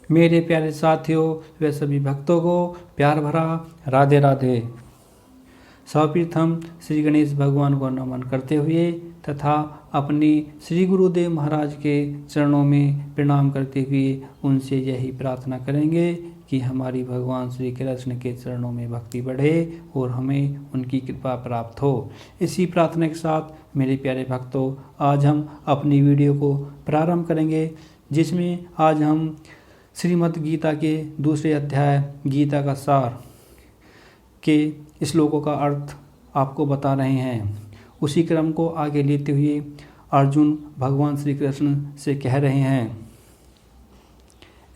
मेरे प्यारे साथियों व सभी भक्तों को प्यार भरा राधे राधे। सर्वप्रथम श्री गणेश भगवान को नमन करते हुए तथा अपनी श्री गुरुदेव महाराज के चरणों में प्रणाम करते हुए उनसे यही प्रार्थना करेंगे कि हमारी भगवान श्री कृष्ण के चरणों में भक्ति बढ़े और हमें उनकी कृपा प्राप्त हो। इसी प्रार्थना के साथ मेरे प्यारे भक्तों, आज हम अपनी वीडियो को प्रारंभ करेंगे, जिसमें आज हम श्रीमद् गीता के दूसरे अध्याय गीता का सार के श्लोकों का अर्थ आपको बता रहे हैं। उसी क्रम को आगे लेते हुए अर्जुन भगवान श्री कृष्ण से कह रहे हैं,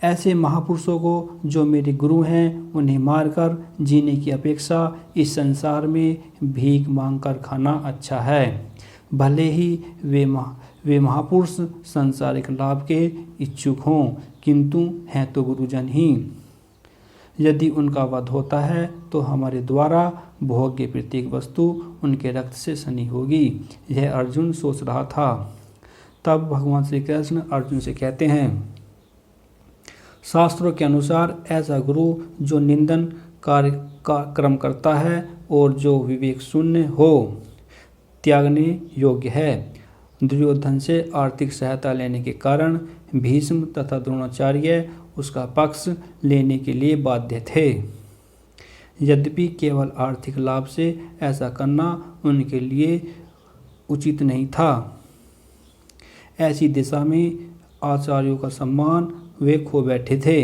ऐसे महापुरुषों को जो मेरे गुरु हैं उन्हें मारकर जीने की अपेक्षा इस संसार में भीख मांगकर खाना अच्छा है। भले ही वे महापुरुष सांसारिक लाभ के इच्छुक हों, किंतु हैं तो गुरुजन ही। यदि उनका वध होता है तो हमारे द्वारा भोग्य प्रत्येक वस्तु उनके रक्त से सनी होगी। यह अर्जुन सोच रहा था। तब भगवान श्री कृष्ण अर्जुन से कहते हैं, शास्त्रों के अनुसार ऐसा गुरु जो निंदन कार्य का क्रम करता है और जो विवेक शून्य हो त्यागने योग्य है। दुर्योधन से आर्थिक सहायता लेने के कारण भीष्म तथा द्रोणाचार्य उसका पक्ष लेने के लिए बाध्य थे। यद्यपि केवल आर्थिक लाभ से ऐसा करना उनके लिए उचित नहीं था। ऐसी दिशा में आचार्यों का सम्मान वे खो बैठे थे,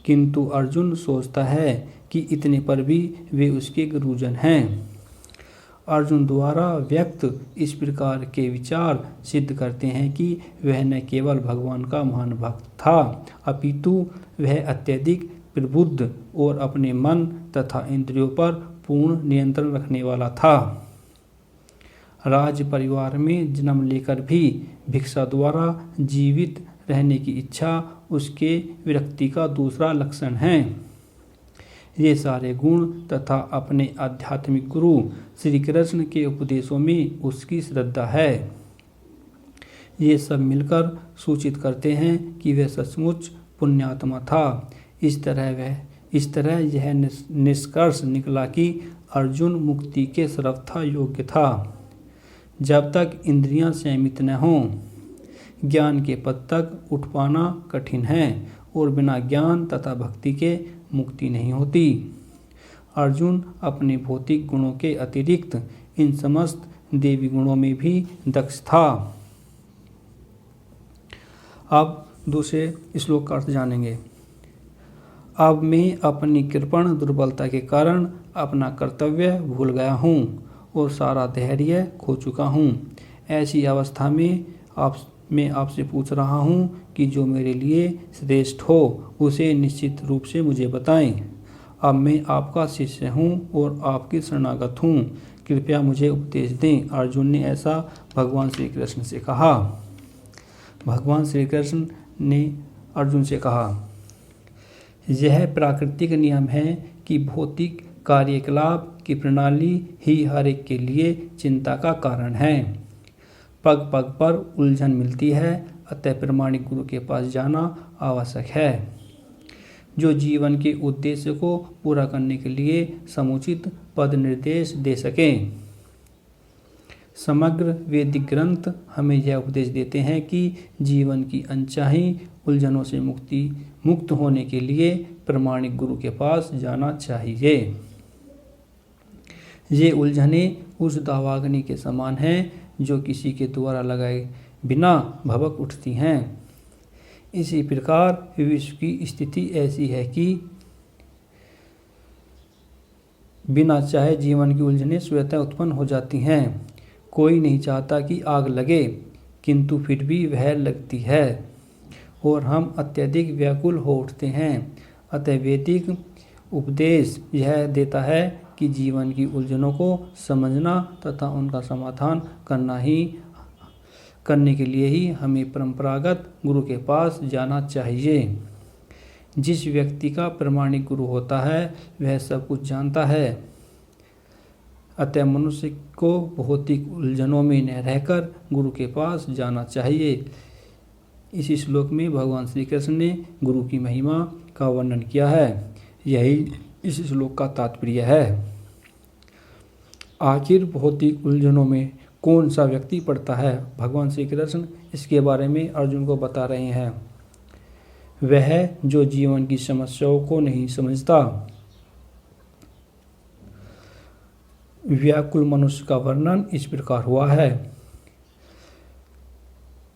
किंतु अर्जुन सोचता है कि इतने पर भी वे उसके गुरुजन हैं। अर्जुन द्वारा व्यक्त इस प्रकार के विचार सिद्ध करते हैं कि वह न केवल भगवान का महान भक्त था, अपितु वह अत्यधिक प्रबुद्ध और अपने मन तथा इंद्रियों पर पूर्ण नियंत्रण रखने वाला था। राज परिवार में जन्म लेकर भी भिक्षा द्वारा जीवित रहने की इच्छा उसके विरक्ति का दूसरा लक्षण है। ये सारे गुण तथा अपने आध्यात्मिक गुरु श्री कृष्ण के उपदेशों में उसकी श्रद्धा है। ये सब मिलकर सूचित करते हैं कि वह सचमुच पुण्यात्मा था। इस तरह यह निष्कर्ष निकला कि अर्जुन मुक्ति के सर्वथा योग्य था। जब तक इंद्रियां संयमित न हों, ज्ञान के पद तक उठ पाना कठिन है और बिना ज्ञान तथा भक्ति के मुक्ति नहीं होती। अर्जुन अपने भौतिक गुणों के अतिरिक्त इन समस्त देवी गुणों में भी दक्ष था। अब दूसरे श्लोक का अर्थ जानेंगे। अब मैं अपनी कृपण दुर्बलता के कारण अपना कर्तव्य भूल गया हूँ और सारा धैर्य खो चुका हूँ। ऐसी अवस्था में मैं आपसे पूछ रहा हूँ कि जो मेरे लिए श्रेष्ठ हो उसे निश्चित रूप से मुझे बताएं। अब मैं आपका शिष्य हूँ और आपकी शरणागत हूँ, कृपया मुझे उपदेश दें। अर्जुन ने ऐसा भगवान श्री कृष्ण से कहा। भगवान श्री कृष्ण ने अर्जुन से कहा, यह प्राकृतिक नियम है कि भौतिक कार्यकलाप की प्रणाली ही हर एक के लिए चिंता का कारण है। पग पग पर उलझन मिलती है, अतः प्रामाणिक गुरु के पास जाना आवश्यक है, जो जीवन के उद्देश्य को पूरा करने के लिए समुचित पद निर्देश दे सकें। समग्र वैदिक ग्रंथ हमें यह उपदेश देते हैं कि जीवन की अनचाही उलझनों से मुक्त होने के लिए प्रामाणिक गुरु के पास जाना चाहिए। ये उलझनें उस दावाग्नि के समान हैं जो किसी के द्वारा लगाए बिना भभक उठती हैं। इसी प्रकार विश्व की स्थिति ऐसी है कि बिना चाहे जीवन की उलझनें स्वतः उत्पन्न हो जाती हैं। कोई नहीं चाहता कि आग लगे, किंतु फिर भी वह लगती है और हम अत्यधिक व्याकुल हो उठते हैं। अतः वैदिक उपदेश यह देता है कि जीवन की उलझनों को समझना तथा उनका समाधान करने के लिए ही हमें परंपरागत गुरु के पास जाना चाहिए। जिस व्यक्ति का प्रामाणिक गुरु होता है वह सब कुछ जानता है, अतः मनुष्य को भौतिक उलझनों में न रहकर गुरु के पास जाना चाहिए। इस श्लोक में भगवान श्री कृष्ण ने गुरु की महिमा का वर्णन किया है। यही इस श्लोक का तात्पर्य है। आखिर भौतिक उलझनों में कौन सा व्यक्ति पड़ता है? भगवान श्री कृष्ण इसके बारे में अर्जुन को बता रहे हैं। वह जो जीवन की समस्याओं को नहीं समझता। व्याकुल मनुष्य का वर्णन इस प्रकार हुआ है।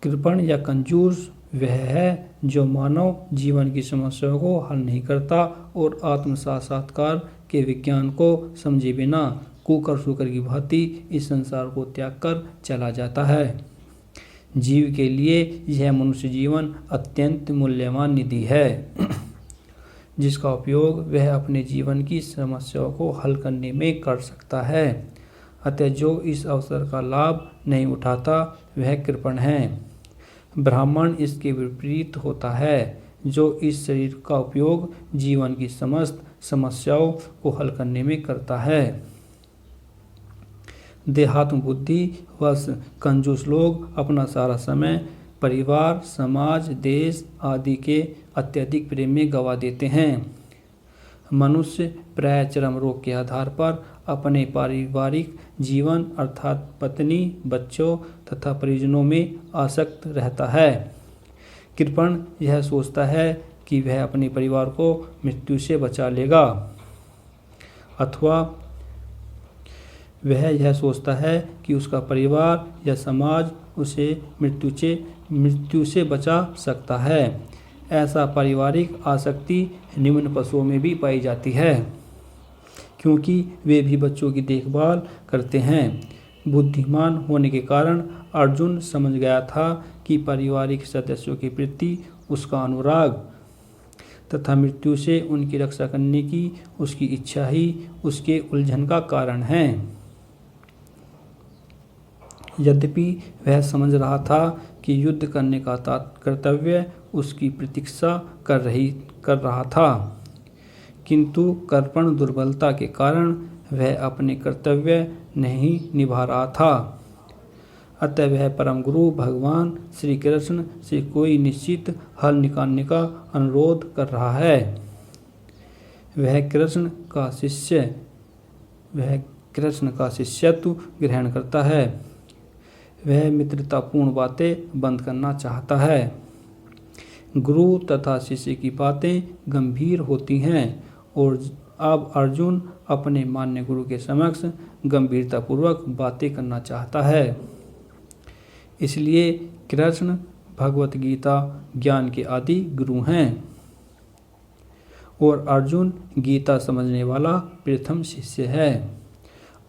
कृपण या कंजूस वह है जो मानव जीवन की समस्याओं को हल नहीं करता और आत्म साक्षात्कार के विज्ञान को समझे बिना कुकर शुकर की भांति इस संसार को त्याग कर चला जाता है। जीव के लिए यह मनुष्य जीवन अत्यंत मूल्यवान निधि है जिसका उपयोग वह अपने जीवन की समस्याओं को हल करने में कर सकता है। अतः जो इस अवसर का लाभ नहीं उठाता वह कृपण है। ब्राह्मण इसके विपरीत होता है जो इस शरीर का उपयोग जीवन की समस्त समस्याओं को हल करने में करता है। देहात्म बुद्धि वश कंजूस लोग अपना सारा समय परिवार, समाज, देश आदि के अत्यधिक प्रेम में गंवा देते हैं। मनुष्य प्राय चरम रोग के आधार पर अपने पारिवारिक जीवन अर्थात पत्नी, बच्चों तथा परिजनों में आसक्त रहता है। कृपण यह सोचता है कि वह अपने परिवार को मृत्यु से बचा लेगा, अथवा वह यह सोचता है कि उसका परिवार या समाज उसे मृत्यु से बचा सकता है। ऐसा पारिवारिक आसक्ति निम्न पशुओं में भी पाई जाती है क्योंकि वे भी बच्चों की देखभाल करते हैं। बुद्धिमान होने के कारण अर्जुन समझ गया था कि पारिवारिक सदस्यों के प्रति उसका अनुराग तथा मृत्यु से उनकी रक्षा करने की उसकी इच्छा ही उसके उलझन का कारण है। यद्यपि वह समझ रहा था कि युद्ध करने का कर्तव्य उसकी प्रतीक्षा कर रहा था, किंतु कृपण दुर्बलता के कारण वह अपने कर्तव्य नहीं निभा रहा था। अतः वह परम गुरु भगवान श्री कृष्ण से कोई निश्चित हल निकालने का अनुरोध कर रहा है। वह कृष्ण का शिष्यत्व ग्रहण करता है। वह मित्रतापूर्ण बातें बंद करना चाहता है। गुरु तथा शिष्य की बातें गंभीर होती हैं और अब अर्जुन अपने मान्य गुरु के समक्ष गंभीरतापूर्वक बातें करना चाहता है। इसलिए कृष्ण भगवत गीता ज्ञान के आदि गुरु हैं और अर्जुन गीता समझने वाला प्रथम शिष्य है।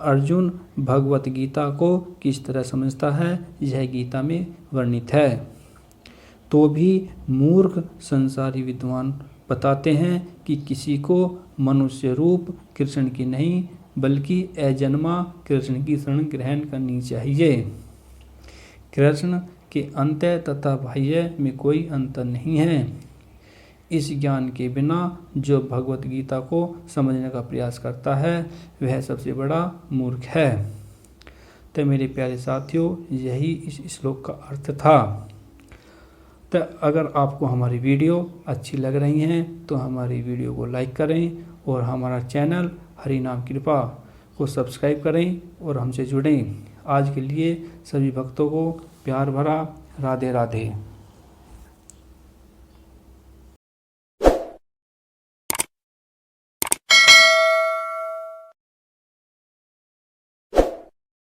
अर्जुन भगवत गीता को किस तरह समझता है यह गीता में वर्णित है। तो भी मूर्ख संसारी विद्वान बताते हैं कि किसी को मनुष्य रूप कृष्ण की नहीं बल्कि अजन्मा कृष्ण की शरण ग्रहण करनी चाहिए। कृष्ण के अंत्य तथा बाह्य में कोई अंतर नहीं है। इस ज्ञान के बिना जो भगवत गीता को समझने का प्रयास करता है वह सबसे बड़ा मूर्ख है। तो मेरे प्यारे साथियों, यही इस श्लोक का अर्थ था। तो अगर आपको हमारी वीडियो अच्छी लग रही हैं तो हमारी वीडियो को लाइक करें और हमारा चैनल हरि नाम कृपा को सब्सक्राइब करें और हमसे जुड़ें। आज के लिए सभी भक्तों को प्यार भरा राधे राधे।